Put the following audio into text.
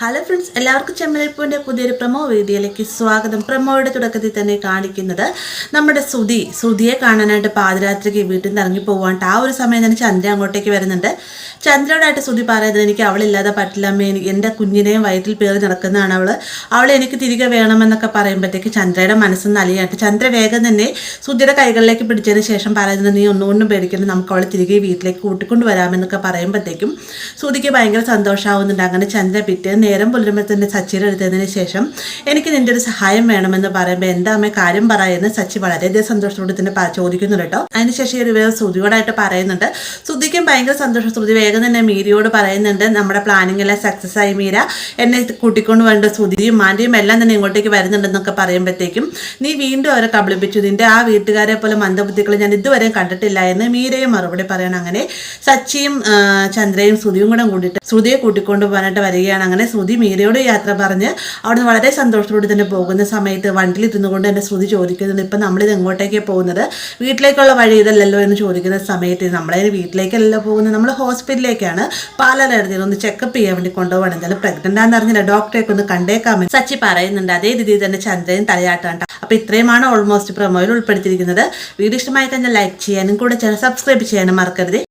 Hello friends, എല്ലാവർക്കും ചെമ്മരിപ്പൂവിൻ്റെ പുതിയൊരു promo വീഡിയോയിലേക്ക് സ്വാഗതം. പ്രമോയുടെ തുടക്കത്തിൽ തന്നെ കാണിക്കുന്നത് നമ്മുടെ ശ്രുതിയെ കാണാനായിട്ട് പാതിരാത്രിക്ക് വീട്ടിൽ നിന്ന് ഇറങ്ങി പോകാനായിട്ട് ആ ഒരു സമയം തന്നെ ചന്ദ്ര അങ്ങോട്ടേക്ക് വരുന്നുണ്ട്. ചന്ദ്രയോടായിട്ട് ശ്രുതി പറയുന്നത്, എനിക്ക് അവളില്ലാതെ പറ്റില്ല അമ്മ, എനിക്ക് എൻ്റെ കുഞ്ഞിനെയും വയറ്റിൽ പേറി നടക്കുന്നതാണ് അവളെ എനിക്ക് തിരികെ വേണമെന്നൊക്കെ പറയുമ്പോഴത്തേക്ക് ചന്ദ്രയുടെ മനസ്സൊന്ന് അലിയായിട്ട് ചന്ദ്ര വേഗം തന്നെ ശ്രുതിയുടെ കൈകളിലേക്ക് പിടിച്ചതിന് ശേഷം പറയുന്നത്, നീ ഒന്നുകൊണ്ടും പേടിക്കണം, നമുക്ക് അവളെ തിരികെ വീട്ടിലേക്ക് കൂട്ടിക്കൊണ്ട് വരാമെന്നൊക്കെ പറയുമ്പോഴത്തേക്കും ശ്രുതിക്ക് ഭയങ്കര സന്തോഷമാവുന്നുണ്ട്. അങ്ങനെ ചന്ദ്ര പിറ്റേന്ന് നേരം പുലരുമ്പോൾ തന്നെ സച്ചിയുടെ എടുത്തതിന് ശേഷം എനിക്ക് നിന്റെ ഒരു സഹായം വേണമെന്ന് പറയുമ്പോൾ എന്താ അമ്മ കാര്യം പറയുന്നത് സച്ചി വളരെയധികം സന്തോഷത്തോടെ തന്നെ ചോദിക്കുന്നുണ്ട് കേട്ടോ. അതിനുശേഷം ഒരു വേഗം ശ്രുതിയോടായിട്ട് പറയുന്നുണ്ട്. ശ്രുതിക്കും ഭയങ്കര സന്തോഷം. ശ്രുതി വേഗം തന്നെ മീരയോട് പറയുന്നുണ്ട്, നമ്മുടെ പ്ലാനിങ് എല്ലാം സക്സസ് ആയി മീര, എന്നെ കൂട്ടിക്കൊണ്ട് വേണ്ട ശ്രുതിയും മാൻ്റെയും എല്ലാം തന്നെ ഇങ്ങോട്ടേക്ക് വരുന്നുണ്ടെന്നൊക്കെ പറയുമ്പോഴത്തേക്കും നീ വീണ്ടും അവരെ കബളിപ്പിച്ചു, നിന്റെ ആ വീട്ടുകാരെ പോലെ മന്ദബുദ്ധികളെ ഞാൻ ഇതുവരെയും കണ്ടിട്ടില്ല എന്ന് മീരയും മറുപടി പറയണം. അങ്ങനെ സച്ചിയും ചന്ദ്രയും ശ്രുതിയും കൂടെ കൂടിയിട്ട് ശ്രുതിയെ കൂട്ടിക്കൊണ്ട് പോകാനായിട്ട് വരികയാണ്. അങ്ങനെ ശ്രുതി മീരയോട് യാത്ര പറഞ്ഞ് അവിടുന്ന് വളരെ സന്തോഷത്തോടെ തന്നെ പോകുന്ന സമയത്ത് വണ്ടിയിൽ ഇരുന്നുകൊണ്ട് എൻ്റെ ശ്രുതി ചോദിക്കുന്നുണ്ട്, ഇപ്പം നമ്മളിത് എങ്ങോട്ടേക്കാണ് പോകുന്നത്, വീട്ടിലേക്കുള്ള വഴി ഇതല്ലല്ലോ എന്ന് ചോദിക്കുന്ന സമയത്ത് നമ്മളതിന് വീട്ടിലേക്കല്ലല്ലോ പോകുന്നത്, നമ്മൾ ഹോസ്പിറ്റലിലേക്കാണ്, പാലാലടുത്ത് ഒന്ന് ചെക്കപ്പ് ചെയ്യാൻ വേണ്ടി കൊണ്ടുപോകണം, എന്തായാലും പ്രഗ്നൻ്റ് ആണെന്ന് അറിഞ്ഞില്ല, ഡോക്ടറേക്ക് ഒന്ന് കണ്ടേക്കാമെന്ന് സച്ചി പറയുന്നുണ്ട്. അതേ രീതിയിൽ തന്നെ ചന്ദ്രയും തലയാട്ടാണ്. അപ്പോൾ ഇത്രയുമാണ് ഓൾമോസ്റ്റ് പ്രൊമോയിൽ ഉൾപ്പെടുത്തിയിരിക്കുന്നത്. വീഡിയോ ഇഷ്ടമായി കഴിഞ്ഞാൽ ലൈക്ക് ചെയ്യാനും കൂടെ സബ്സ്ക്രൈബ് ചെയ്യാനും മറക്കരുത്.